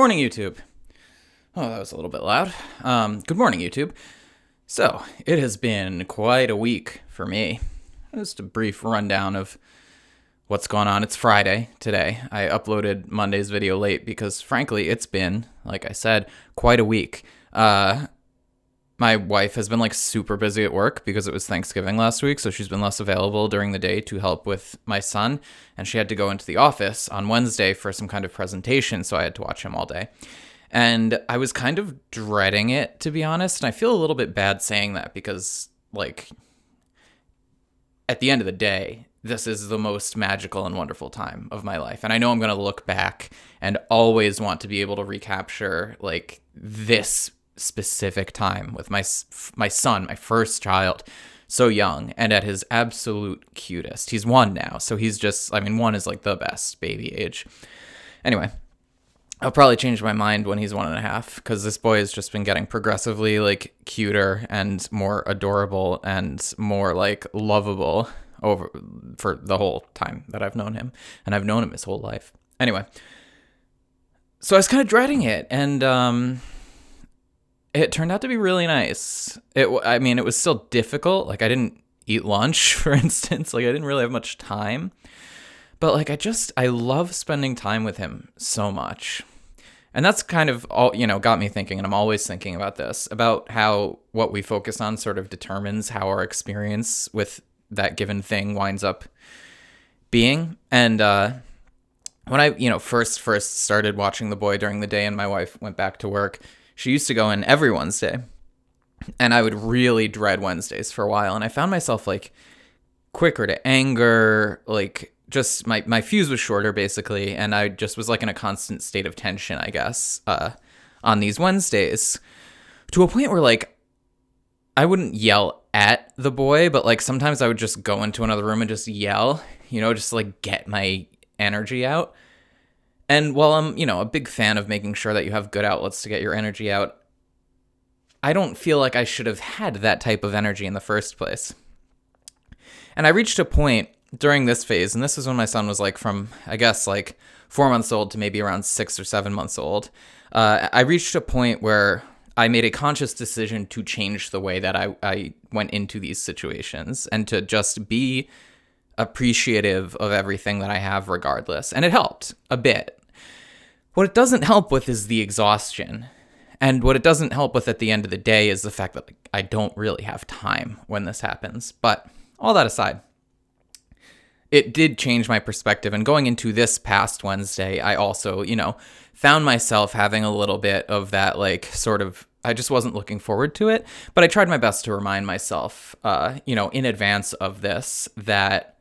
Morning, YouTube. Oh, that was a little bit loud. Good morning, YouTube. So, it has been quite a week for me. Just a brief rundown of what's going on. It's Friday today. I uploaded Monday's video late because, frankly, it's been, like I said, quite a week. My wife has been super busy at work because it was Thanksgiving last week, so she's been less available during the day to help with my son, and she had to go into the office on Wednesday for some kind of presentation, so I had to watch him all day. And I was kind of dreading it, to be honest, and I feel a little bit bad saying that because, at the end of the day, this is the most magical and wonderful time of my life. And I know I'm going to look back and always want to be able to recapture, this specific time with my son, my first child, so young and at his absolute cutest. He's 1 now, so he's just, 1 is the best baby age. Anyway, I'll probably change my mind when he's 1.5 because this boy has just been getting progressively cuter and more adorable and more lovable for the whole time that I've known him, and I've known him his whole life. Anyway, so I was kind of dreading it, and it turned out to be really nice. It was still difficult. I didn't eat lunch, for instance. I didn't really have much time. But I love spending time with him so much. And that's kind of all, got me thinking, and I'm always thinking about this, about how what we focus on sort of determines how our experience with that given thing winds up being. And when I, first started watching the boy during the day and my wife went back to work, she used to go in every Wednesday, and I would really dread Wednesdays for a while. And I found myself quicker to anger, just my fuse was shorter basically. And I just was in a constant state of tension, I guess, on these Wednesdays, to a point where I wouldn't yell at the boy, but sometimes I would just go into another room and just yell, just get my energy out. And while I'm, a big fan of making sure that you have good outlets to get your energy out, I don't feel like I should have had that type of energy in the first place. And I reached a point during this phase, and this is when my son was from, I guess, 4 months old to maybe around 6 or 7 months old. I reached a point where I made a conscious decision to change the way that I went into these situations and to just be appreciative of everything that I have regardless. And it helped a bit. What it doesn't help with is the exhaustion. And what it doesn't help with at the end of the day is the fact that I don't really have time when this happens. But all that aside, it did change my perspective. And going into this past Wednesday, I also, found myself having a little bit of that, I just wasn't looking forward to it. But I tried my best to remind myself, in advance of this, that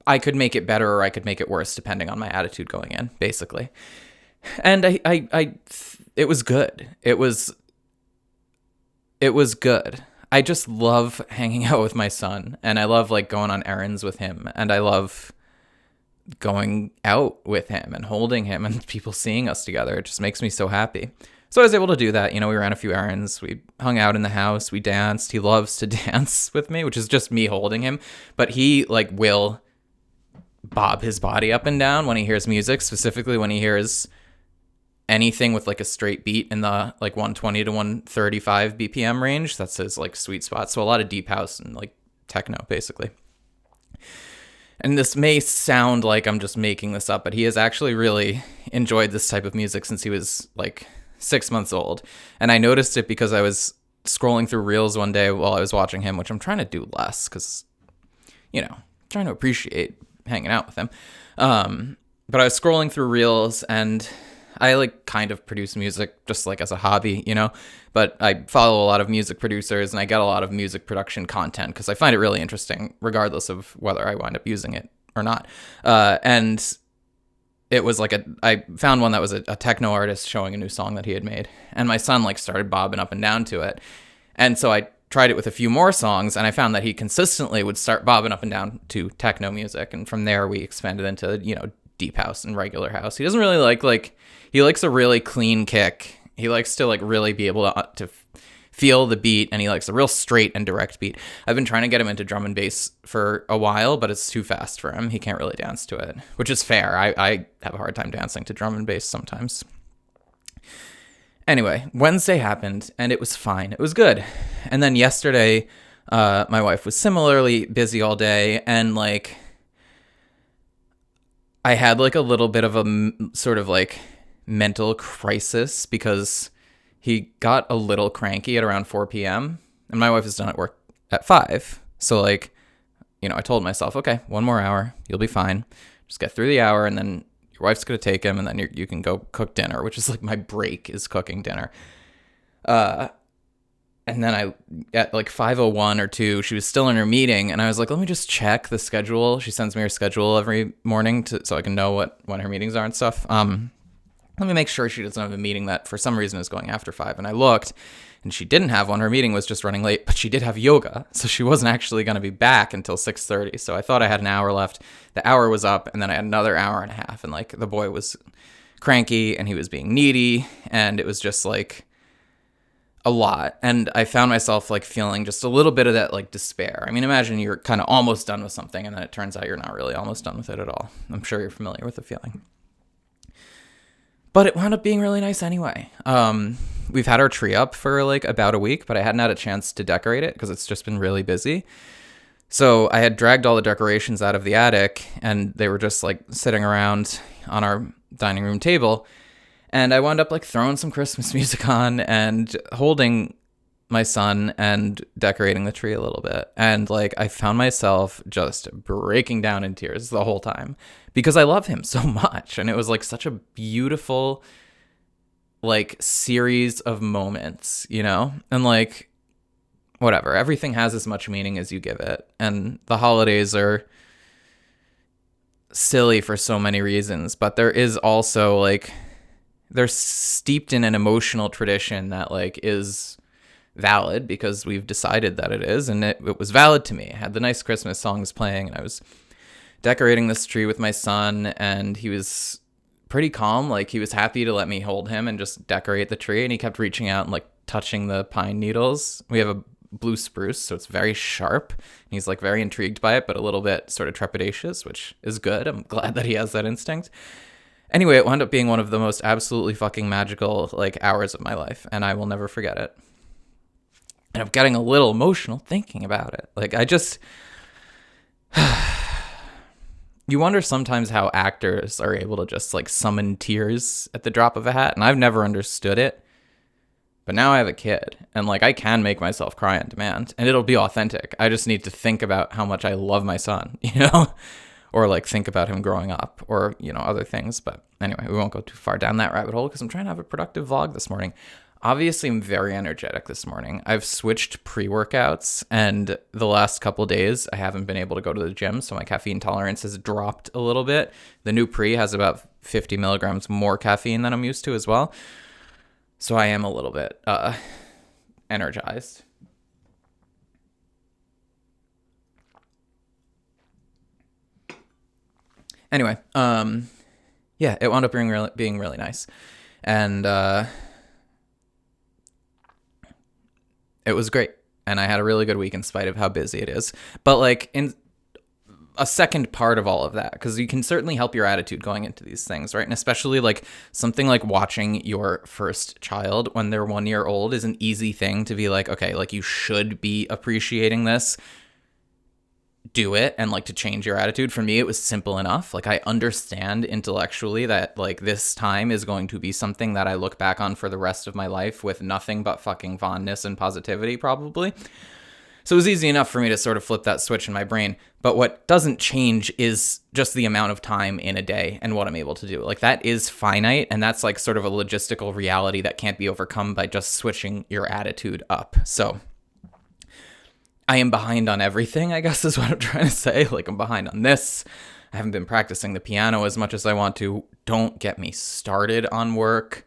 I could make it better or I could make it worse depending on my attitude going in, basically. And it was good. It was good. I just love hanging out with my son, and I love going on errands with him, and I love going out with him and holding him and people seeing us together. It just makes me so happy. So I was able to do that. We ran a few errands. We hung out in the house. We danced. He loves to dance with me, which is just me holding him. But he will bob his body up and down when he hears music, specifically when he hears anything with a straight beat in the 120 to 135 BPM range. That's his sweet spot. So a lot of deep house and techno, basically. And this may sound like I'm just making this up, but he has actually really enjoyed this type of music since he was 6 months old. And I noticed it because I was scrolling through Reels one day while I was watching him, which I'm trying to do less because, trying to appreciate hanging out with him. But I was scrolling through Reels, and I kind of produce music just as a hobby, but I follow a lot of music producers and I get a lot of music production content because I find it really interesting regardless of whether I wind up using it or not. And it was I found one that was a techno artist showing a new song that he had made, and my son started bobbing up and down to it. And so I tried it with a few more songs, and I found that he consistently would start bobbing up and down to techno music. And from there we expanded into, deep house and regular house. He doesn't really he likes a really clean kick. He likes to really be able to feel the beat, and he likes a real straight and direct beat. I've been trying to get him into drum and bass for a while, but it's too fast for him. He can't really dance to it, which is fair. I have a hard time dancing to drum and bass sometimes. Anyway, Wednesday happened, and it was fine. It was good. And then yesterday, my wife was similarly busy all day, and like I had like a little bit of a sort of like mental crisis because he got a little cranky at around 4 p.m. and my wife is done at work at 5. So like, you know, I told myself, okay, 1 more hour, you'll be fine. Just get through the hour, and then your wife's going to take him, and then you can go cook dinner, which is like my break is cooking dinner. And then at like 5:01 or 2, she was still in her meeting, and I was like, let me just check the schedule. She sends me her schedule every morning so I can know when her meetings are and stuff. Let me make sure she doesn't have a meeting that for some reason is going after 5. And I looked, and she didn't have one. Her meeting was just running late, but she did have yoga, so she wasn't actually going to be back until 6:30. So I thought I had an hour left. The hour was up, and then I had another hour and a half, and like the boy was cranky, and he was being needy, and it was just like a lot. And I found myself like feeling just a little bit of that like despair. I mean, imagine you're kind of almost done with something, and then it turns out you're not really almost done with it at all. I'm sure you're familiar with the feeling. But it wound up being really nice anyway. We've had our tree up for like about a week, but I hadn't had a chance to decorate it because it's just been really busy. So I had dragged all the decorations out of the attic, and they were just like sitting around on our dining room table. And I wound up like throwing some Christmas music on and holding my son and decorating the tree a little bit. And like I found myself just breaking down in tears the whole time because I love him so much. And it was like such a beautiful like series of moments, you know? And like whatever, everything has as much meaning as you give it. And the holidays are silly for so many reasons, but there is also like they're steeped in an emotional tradition that like is valid because we've decided that it is, and it was valid to me. I had the nice Christmas songs playing, and I was decorating this tree with my son, and he was pretty calm. Like he was happy to let me hold him and just decorate the tree, and he kept reaching out and like touching the pine needles. We have a blue spruce, so it's very sharp. He's like very intrigued by it, but a little bit sort of trepidatious, which is good. I'm glad that he has that instinct. Anyway, it wound up being one of the most absolutely fucking magical like hours of my life, and I will never forget it. And I'm getting a little emotional thinking about it. Like I just you wonder sometimes how actors are able to just like summon tears at the drop of a hat, and I've never understood it. But now I have a kid, and like I can make myself cry on demand, and it'll be authentic. I just need to think about how much I love my son, you know? Or like think about him growing up, or, you know, other things. But anyway, we won't go too far down that rabbit hole because I'm trying to have a productive vlog this morning. Obviously, I'm very energetic this morning. I've switched pre-workouts, and the last couple days I haven't been able to go to the gym, so my caffeine tolerance has dropped a little bit. The new pre has about 50 milligrams more caffeine than I'm used to as well. So I am a little bit energized. Anyway, yeah, it wound up being really nice. And it was great. And I had a really good week in spite of how busy it is. But like in a second part of all of that, because you can certainly help your attitude going into these things, right? And especially like something like watching your first child when they're 1 year old is an easy thing to be like, okay, like you should be appreciating this. Do it, and like to change your attitude. For me, it was simple enough. Like I understand intellectually that like this time is going to be something that I look back on for the rest of my life with nothing but fucking fondness and positivity probably. So it was easy enough for me to sort of flip that switch in my brain. But what doesn't change is just the amount of time in a day and what I'm able to do. Like that is finite, and that's like sort of a logistical reality that can't be overcome by just switching your attitude up. So I am behind on everything, I guess is what I'm trying to say. Like I'm behind on this. I haven't been practicing the piano as much as I want to. Don't get me started on work.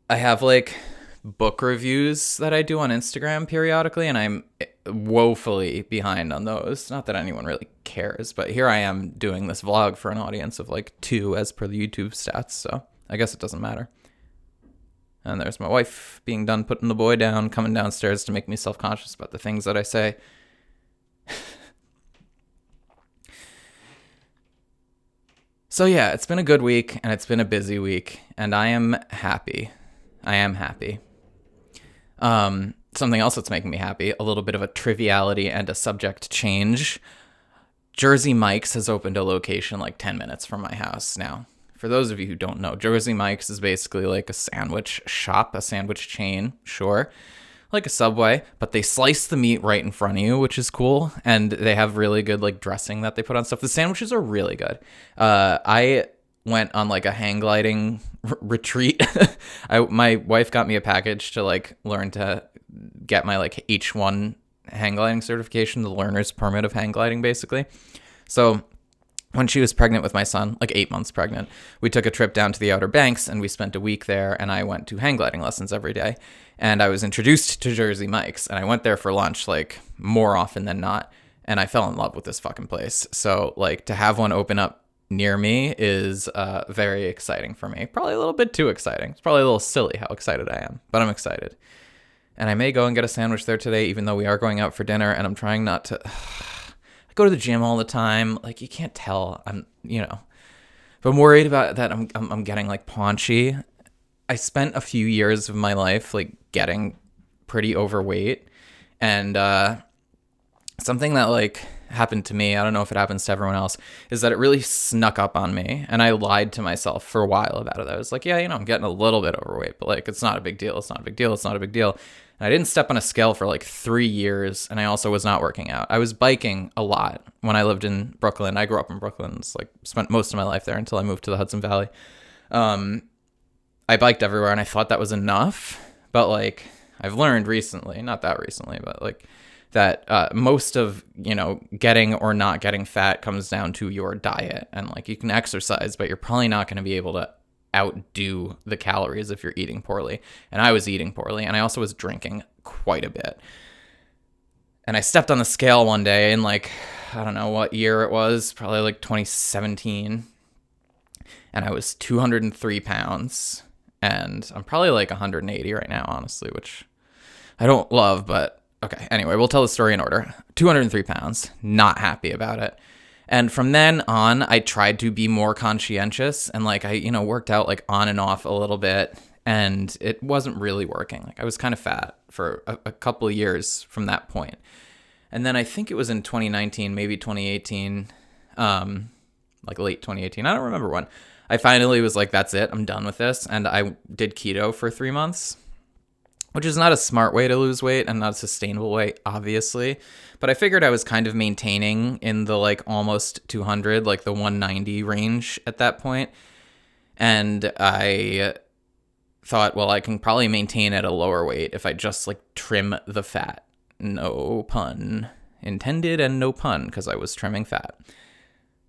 I have like book reviews that I do on Instagram periodically, and I'm woefully behind on those. Not that anyone really cares, but here I am doing this vlog for an audience of like 2 as per the YouTube stats, so I guess it doesn't matter. And there's my wife being done putting the boy down, coming downstairs to make me self-conscious about the things that I say. So yeah, it's been a good week and it's been a busy week, and I am happy. I am happy. Something else that's making me happy, a little bit of a triviality and a subject change. Jersey Mike's has opened a location like 10 minutes from my house now. For those of you who don't know, Jersey Mike's is basically like a sandwich shop, a sandwich chain, sure, like a Subway, but they slice the meat right in front of you, which is cool, and they have really good like dressing that they put on stuff. The sandwiches are really good. I went on like a hang gliding retreat. My wife got me a package to like learn to get my like H1 hang gliding certification, the learner's permit of hang gliding, basically. So when she was pregnant with my son, like 8 months pregnant, we took a trip down to the Outer Banks and we spent a week there, and I went to hang gliding lessons every day. And I was introduced to Jersey Mike's, and I went there for lunch like more often than not, and I fell in love with this fucking place. So like to have one open up near me is very exciting for me. Probably a little bit too exciting. It's probably a little silly how excited I am, but I'm excited. And I may go and get a sandwich there today, even though we are going out for dinner, and I'm trying not to... I go to the gym all the time. Like, you can't tell. But I'm worried about that. I'm getting, like, paunchy. I spent a few years of my life, like, getting pretty overweight. And something that, like, happened to me, I don't know if it happens to everyone else, is that it really snuck up on me. And I lied to myself for a while about it. I was like, yeah, I'm getting a little bit overweight, but, like, it's not a big deal. It's not a big deal. It's not a big deal. And I didn't step on a scale for like 3 years, and I also was not working out. I was biking a lot when I lived in Brooklyn. I grew up in Brooklyn, so like spent most of my life there until I moved to the Hudson Valley. I biked everywhere, and I thought that was enough. But like I've learned recently, not that recently, but like that most of getting or not getting fat comes down to your diet. And like you can exercise, but you're probably not going to be able to outdo the calories if you're eating poorly. And I was eating poorly, and I also was drinking quite a bit. And I stepped on the scale one day in like, I don't know what year it was, probably like 2017, and I was 203 pounds, and I'm probably like 180 right now, honestly, which I don't love, but okay. Anyway, we'll tell the story in order. 203 pounds, not happy about it. And from then on, I tried to be more conscientious, and like I, worked out like on and off a little bit, and it wasn't really working. Like I was kind of fat for a couple of years from that point. And then I think it was in 2019, maybe 2018, like late 2018. I don't remember when. I finally was like, that's it. I'm done with this. And I did keto for 3 months, which is not a smart way to lose weight and not a sustainable way, obviously. But I figured I was kind of maintaining in the like almost 200, like the 190 range at that point. And I thought, well, I can probably maintain at a lower weight if I just like trim the fat. No pun intended and no pun, because I was trimming fat.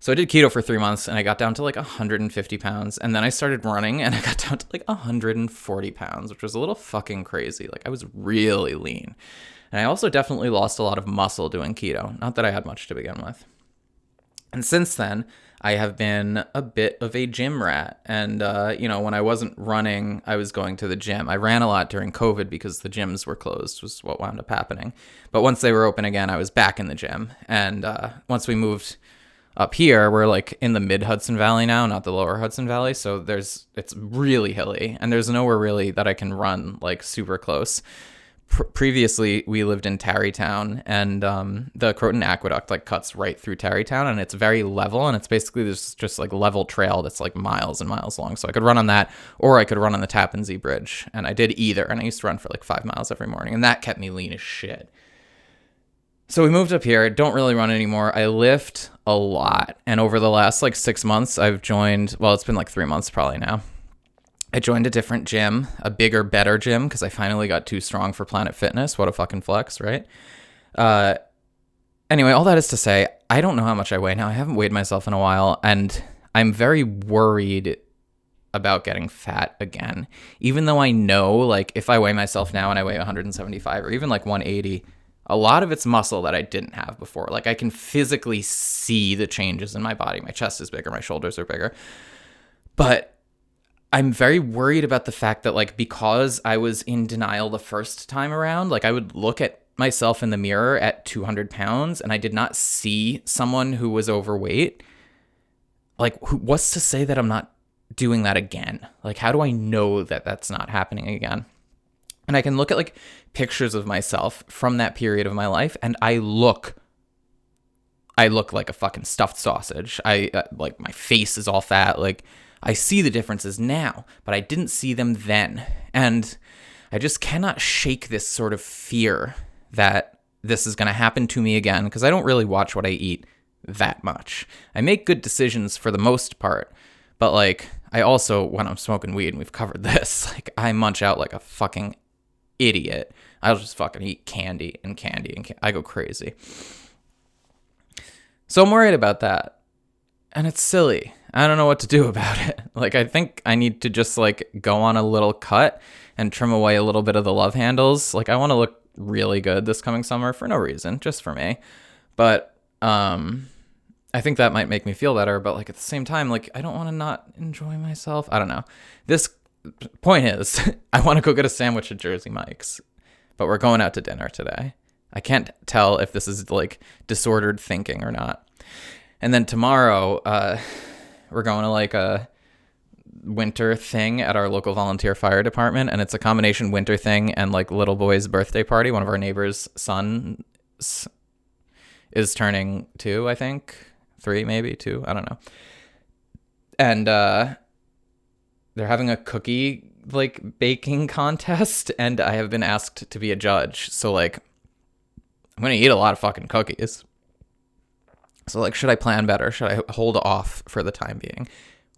So I did keto for 3 months, and I got down to like 150 pounds. And then I started running, and I got down to like 140 pounds, which was a little fucking crazy. Like I was really lean. And I also definitely lost a lot of muscle doing keto. Not that I had much to begin with. And since then, I have been a bit of a gym rat. And, when I wasn't running, I was going to the gym. I ran a lot during COVID because the gyms were closed, was what wound up happening. But once they were open again, I was back in the gym. And once we moved up here, we're like in the mid Hudson Valley now, not the lower Hudson Valley. So it's really hilly, and there's nowhere really that I can run like super close. Previously, we lived in Tarrytown, and the Croton Aqueduct like cuts right through Tarrytown, and it's very level, and it's basically this just like level trail that's like miles and miles long. So I could run on that, or I could run on the Tappan Zee Bridge, and I did either, and I used to run for like 5 miles every morning, and that kept me lean as shit. So we moved up here. Don't really run anymore. I lift a lot, and over the last like 6 months, I've joined. Well, it's been like 3 months probably now. I joined a different gym, a bigger, better gym, because I finally got too strong for Planet Fitness. What a fucking flex, right? Anyway, all that is to say, I don't know how much I weigh now. I haven't weighed myself in a while, and I'm very worried about getting fat again. Even though I know, like, if I weigh myself now and I weigh 175 or even like 180, a lot of it's muscle that I didn't have before. Like, I can physically see the changes in my body. My chest is bigger, my shoulders are bigger. But I'm very worried about the fact that, like, because I was in denial the first time around, like, I would look at myself in the mirror at 200 pounds and I did not see someone who was overweight. Like, what's to say that I'm not doing that again? Like, how do I know that that's not happening again? And I can look at, like, pictures of myself from that period of my life, and I look like a fucking stuffed sausage. Like, my face is all fat. Like, I see the differences now, but I didn't see them then. And I just cannot shake this sort of fear that this is going to happen to me again, because I don't really watch what I eat that much. I make good decisions for the most part, but, like, I also, when I'm smoking weed, and we've covered this, like, I munch out like a fucking idiot. I'll just fucking eat candy and candy and I go crazy. So I'm worried about that. And it's silly. I don't know what to do about it. Like, I think I need to just, like, go on a little cut and trim away a little bit of the love handles. Like, I want to look really good this coming summer for no reason, just for me. But I think that might make me feel better. But, like, at the same time, like, I don't want to not enjoy myself. I don't know. This point is, I want to go get a sandwich at Jersey Mike's. But we're going out to dinner today. I can't tell if this is, like, disordered thinking or not. And then tomorrow, we're going to, like, a winter thing at our local volunteer fire department. And it's a combination winter thing and, like, little boy's birthday party. One of our neighbors' sons is turning 2, I think. 3, maybe 2. I don't know. And they're having a cookie, like, baking contest. And I have been asked to be a judge. So, like, I'm going to eat a lot of fucking cookies. So, like, should I plan better? Should I hold off for the time being?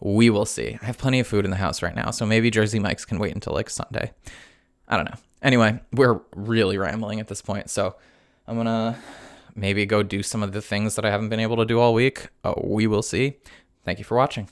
We will see. I have plenty of food in the house right now, so maybe Jersey Mike's can wait until, like, Sunday. I don't know. Anyway, we're really rambling at this point, so I'm going to maybe go do some of the things that I haven't been able to do all week. We will see. Thank you for watching.